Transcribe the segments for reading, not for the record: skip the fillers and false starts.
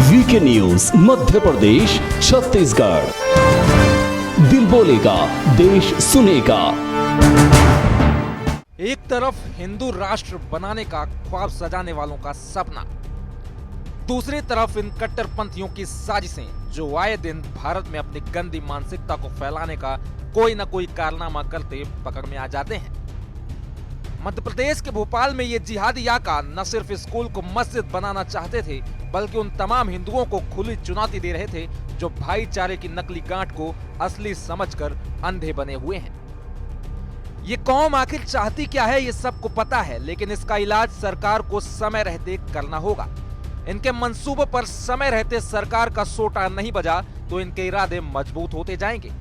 VK news Madhya Pradesh Chhattisgarh. दिल बोलेगा, देश सुनेगा। एक तरफ हिंदू राष्ट्र बनाने का ख्वाब सजाने वालों का सपना, दूसरी तरफ इन कट्टरपंथियों की साजिशें जो आए दिन भारत में अपनी गंदी मानसिकता को फैलाने का कोई न कोई कारनामा करते पकड़ में आ जाते हैं। मध्य प्रदेश के भोपाल में ये जिहादी आका न सिर्फ स्कूल को मस्जिद बनाना चाहते थे, बल्कि उन तमाम हिंदुओं को खुली चुनौती दे रहे थे जो भाईचारे की नकली गांठ को असली समझकर अंधे बने हुए हैं। ये कौम आखिर चाहती क्या है ये सबको पता है, लेकिन इसका इलाज सरकार को समय रहते करना होगा। इनके मंसूबों पर समय रहते सरकार का सोटा नहीं बजा तो इनके इरादे मजबूत होते जाएंगे।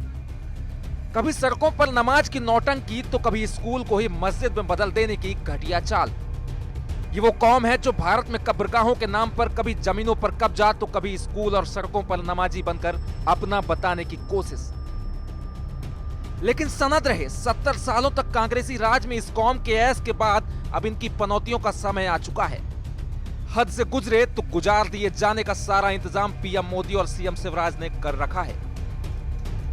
कभी सड़कों पर नमाज की नौटंकी तो कभी स्कूल को ही मस्जिद में बदल देने की घटिया चाल। ये वो कौम है जो भारत में कब्रगाहों के नाम पर कभी जमीनों पर कब्जा तो कभी स्कूल और सड़कों पर नमाजी बनकर अपना बताने की कोशिश। लेकिन सनद रहे 70 सालों तक कांग्रेसी राज में इस कौम के ऐश के बाद अब इनकी पनौतियों का समय आ चुका है। हद से गुजरे तो गुजार दिए जाने का सारा इंतजाम पीएम मोदी और सीएम शिवराज ने कर रखा है।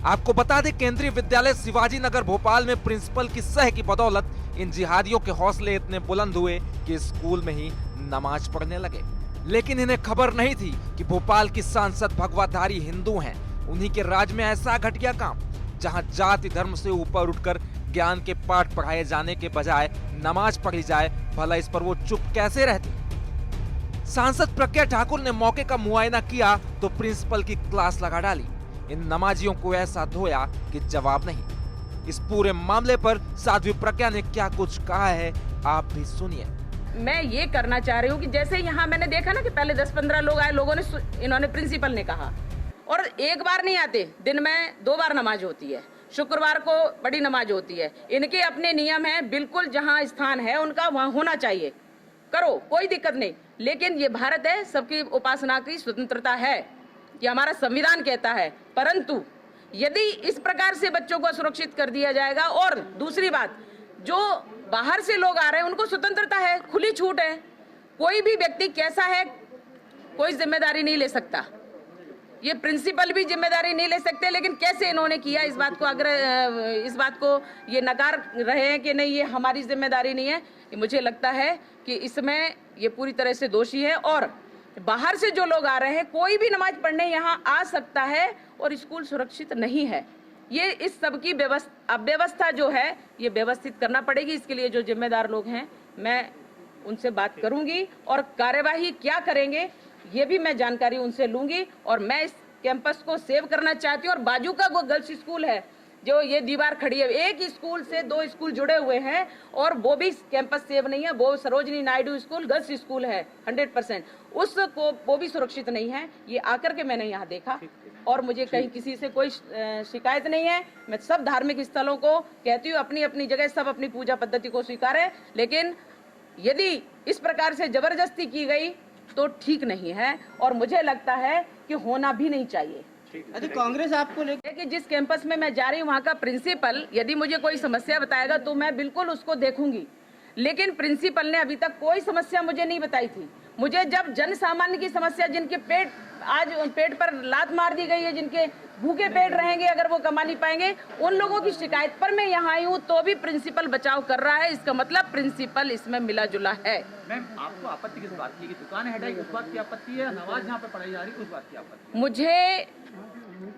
आपको बता दें, केंद्रीय विद्यालय शिवाजी नगर भोपाल में प्रिंसिपल की सह की बदौलत इन जिहादियों के हौसले इतने बुलंद हुए कि स्कूल में ही नमाज पढ़ने लगे। लेकिन इन्हें खबर नहीं थी कि भोपाल की सांसद भगवाधारी हिंदू हैं। उन्हीं के राज में ऐसा घटिया काम, जहां जाति धर्म से ऊपर उठकर ज्ञान के पाठ पढ़ाए जाने के बजाय नमाज पढ़ी जाए, भला इस पर वो चुप कैसे रहते। सांसद प्रज्ञा ठाकुर ने मौके का मुआयना किया तो प्रिंसिपल की क्लास लगा डाली। इन नमाजियों को ऐसा धोया कि जवाब नहीं। इस पूरे मामले पर साध्वी प्रज्ञा ने क्या कुछ कहा है, आप भी सुनिए। मैं ये करना चाह रही हूँ कि जैसे यहाँ मैंने देखा ना कि पहले 10-15 लोग आए, लोगों ने इन्होंने प्रिंसिपल ने कहा, और एक बार नहीं आते, दिन में 2 बार नमाज होती है, शुक्रवार को बड़ी नमाज होती है। इनके अपने नियम है, बिल्कुल जहाँ स्थान है उनका वहाँ होना चाहिए, करो, कोई दिक्कत नहीं। लेकिन ये भारत है, सबकी उपासना की स्वतंत्रता है, ये हमारा संविधान कहता है। परंतु यदि इस प्रकार से बच्चों को सुरक्षित कर दिया जाएगा, और दूसरी बात, जो बाहर से लोग आ रहे हैं उनको स्वतंत्रता है, खुली छूट है, कोई भी व्यक्ति कैसा है कोई जिम्मेदारी नहीं ले सकता। ये प्रिंसिपल भी जिम्मेदारी नहीं ले सकते। लेकिन कैसे इन्होंने किया, इस बात को ये नकार रहे हैं कि नहीं ये हमारी जिम्मेदारी नहीं है। मुझे लगता है कि इसमें ये पूरी तरह से दोषी है, और बाहर से जो लोग आ रहे हैं कोई भी नमाज पढ़ने यहाँ आ सकता है, और स्कूल सुरक्षित नहीं है। ये इस सब की अव्यवस्था जो है ये व्यवस्थित करना पड़ेगी। इसके लिए जो जिम्मेदार लोग हैं मैं उनसे बात करूंगी, और कार्यवाही क्या करेंगे ये भी मैं जानकारी उनसे लूंगी। और मैं इस कैंपस को सेव करना चाहती हूँ। और बाजू का वो गर्ल्स स्कूल है जो ये दीवार खड़ी है, एक स्कूल से 2 स्कूल जुड़े हुए हैं, और वो भी कैंपस सेव नहीं है। वो Sarojini Naidu school girls school है 100%, उसको वो भी सुरक्षित नहीं है। ये आकर के मैंने यहाँ देखा, और मुझे कहीं किसी से कोई शिकायत नहीं है। मैं सब धार्मिक स्थलों को कहती हूँ, अपनी अपनी जगह सब अपनी पूजा पद्धति को स्वीकारें, लेकिन यदि इस प्रकार से जबरदस्ती की गई तो ठीक नहीं है, और मुझे लगता है कि होना भी नहीं चाहिए। कांग्रेस आपको लेकर कि जिस कैंपस में मैं जा रही हूँ वहाँ का प्रिंसिपल यदि मुझे कोई समस्या बताएगा तो मैं बिल्कुल उसको देखूंगी। लेकिन प्रिंसिपल ने अभी तक कोई समस्या मुझे नहीं बताई थी। मुझे जब जन सामान्य की समस्या, जिनके आज पेट पर लात मार दी गई है, जिनके भूखे पेट रहेंगे अगर वो कमा नहीं पाएंगे, उन लोगों की शिकायत पर मैं यहाँ आई हूँ, तो भी प्रिंसिपल बचाव कर रहा है। इसका मतलब प्रिंसिपल इसमें मिला जुला है। मैम, आपको आपत्ति किस बात की, दुकान हटाई उस बात की आपत्ति है, नमाज यहाँ पे पढ़ाई जा रही उस बात की आपत्ति? मुझे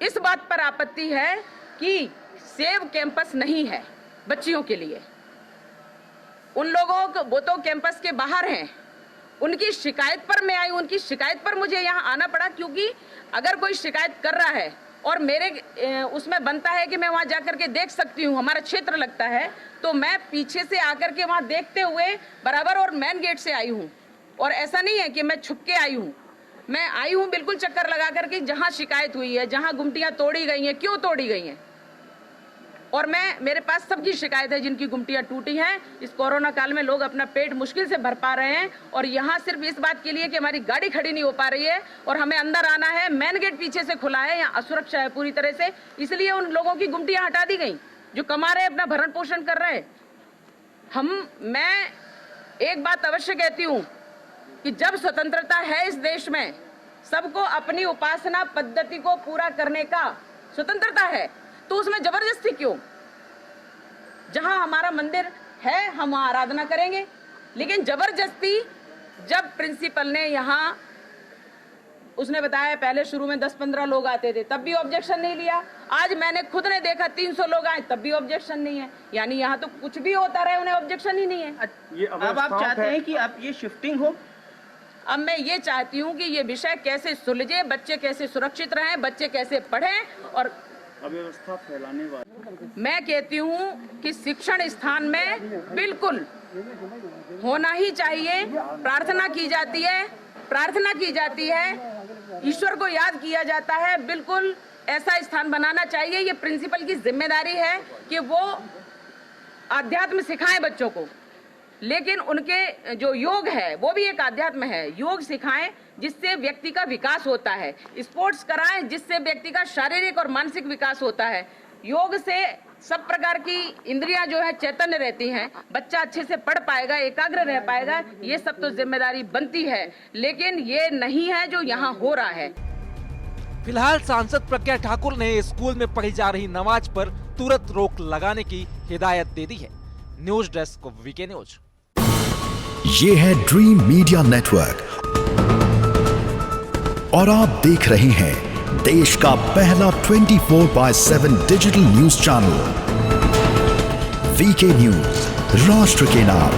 इस बात पर आपत्ति है कि सेव कैंपस नहीं है बच्चियों के लिए। उन लोगों को, वो तो कैंपस के बाहर हैं, उनकी शिकायत पर मैं आई। उनकी शिकायत पर मुझे यहाँ आना पड़ा, क्योंकि अगर कोई शिकायत कर रहा है और मेरे उसमें बनता है कि मैं वहाँ जाकर के देख सकती हूँ, हमारा क्षेत्र लगता है, तो मैं पीछे से आकर के वहाँ देखते हुए बराबर और मेन गेट से आई हूँ। और ऐसा नहीं है कि मैं छुप के आई हूँ, मैं आई हूँ बिल्कुल चक्कर लगा करके जहाँ शिकायत हुई है, जहाँ गुमटियाँ तोड़ी गई हैं, क्यों तोड़ी गई हैं। और मेरे पास सबकी शिकायत है जिनकी गुमटियाँ टूटी हैं। इस कोरोना काल में लोग अपना पेट मुश्किल से भर पा रहे हैं, और यहाँ सिर्फ इस बात के लिए कि हमारी गाड़ी खड़ी नहीं हो पा रही है और हमें अंदर आना है। मेन गेट पीछे से खुला है, यहाँ असुरक्षा है पूरी तरह से, इसलिए उन लोगों की गुमटियाँ हटा दी गई जो कमा रहे, अपना भरण पोषण कर रहे हैं। मैं एक बात अवश्य कहती हूँ कि जब स्वतंत्रता है इस देश में, सबको अपनी उपासना पद्धति को पूरा करने का स्वतंत्रता है, तो उसमें जबरदस्ती क्यों? जहां हमारा मंदिर है हम वहां आराधना करेंगे, लेकिन जबरदस्ती जब प्रिंसिपल ने यहाँ, उसने बताया पहले शुरू में 10-15 लोग आते थे तब भी ऑब्जेक्शन नहीं लिया, आज मैंने खुद ने देखा 300 लोग आए तब भी ऑब्जेक्शन नहीं है, यानी यहाँ तो कुछ भी होता रहे उन्हें ऑब्जेक्शन ही नहीं है। ये अब आप चाहते हैं कि अब ये शिफ्टिंग हो? अब मैं ये चाहती हूँ कि ये विषय कैसे सुलझे, बच्चे कैसे सुरक्षित रहें, बच्चे कैसे पढ़ें और अव्यवस्था फैलाने वाले। मैं कहती हूँ कि शिक्षण स्थान में बिल्कुल होना ही चाहिए, प्रार्थना की जाती है, प्रार्थना की जाती है, ईश्वर को याद किया जाता है, बिल्कुल ऐसा स्थान बनाना चाहिए। ये प्रिंसिपल की जिम्मेदारी है कि वो आध्यात्म सिखाएं बच्चों को, लेकिन उनके जो योग है वो भी एक आध्यात्म है, योग सिखाएं जिससे व्यक्ति का विकास होता है, स्पोर्ट्स कराएं जिससे व्यक्ति का शारीरिक और मानसिक विकास होता है। योग से सब प्रकार की इंद्रियां जो है चैतन्य रहती हैं, बच्चा अच्छे से पढ़ पाएगा, एकाग्र रह पाएगा, ये सब तो जिम्मेदारी बनती है, लेकिन ये नहीं है जो यहाँ हो रहा है। फिलहाल सांसद प्रज्ञा ठाकुर ने स्कूल में पढ़ी जा रही नमाज पर तुरंत रोक लगाने की हिदायत दे दी है। News desk VK news. ये है ड्रीम मीडिया नेटवर्क और आप देख रहे हैं देश का पहला 24/7 digital news channel VK news, राष्ट्र के नाम।